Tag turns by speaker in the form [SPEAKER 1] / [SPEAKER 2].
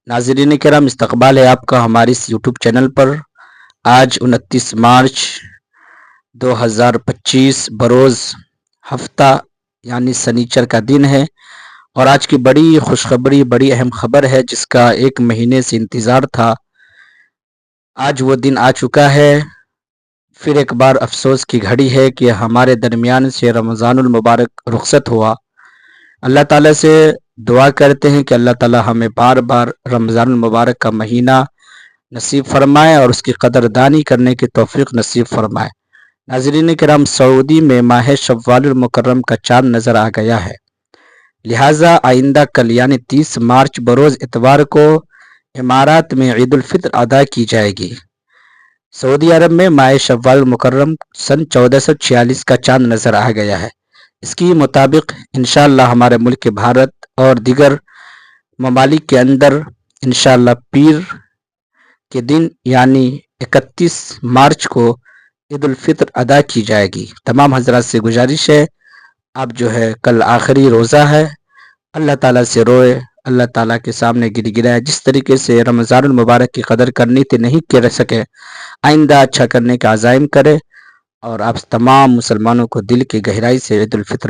[SPEAKER 1] ناظرین کرام، استقبال ہے آپ کا ہمارے اس یوٹیوب چینل پر۔ آج 29 مارچ 2025 بروز ہفتہ یعنی سنیچر کا دن ہے، اور آج کی بڑی خوشخبری، بڑی اہم خبر ہے جس کا ایک مہینے سے انتظار تھا۔ آج وہ دن آ چکا ہے۔ پھر ایک بار افسوس کی گھڑی ہے کہ ہمارے درمیان سے رمضان المبارک رخصت ہوا۔ اللہ تعالیٰ سے دعا کرتے ہیں کہ اللہ تعالیٰ ہمیں بار بار رمضان المبارک کا مہینہ نصیب فرمائے اور اس کی قدردانی کرنے کی توفیق نصیب فرمائے۔ ناظرین کرام، سعودی میں ماہ شوال المکرم کا چاند نظر آ گیا ہے، لہٰذا آئندہ کل یعنی 30 مارچ بروز اتوار کو امارات میں عید الفطر ادا کی جائے گی۔ سعودی عرب میں ماہ شوال المکرم سن 1446 کا چاند نظر آ گیا ہے۔ اس کے مطابق انشاءاللہ ہمارے ملک بھارت اور دیگر ممالک کے اندر انشاءاللہ پیر کے دن یعنی 31 مارچ کو عید الفطر ادا کی جائے گی۔ تمام حضرات سے گزارش ہے، آپ کل آخری روزہ ہے، اللہ تعالیٰ سے روئے، اللہ تعالیٰ کے سامنے گر گرائے۔ جس طریقے سے رمضان المبارک کی قدر کرنی تھی نہیں کر سکے، آئندہ اچھا کرنے کا عزائم کرے، اور آپ تمام مسلمانوں کو دل کی گہرائی سے عید الفطر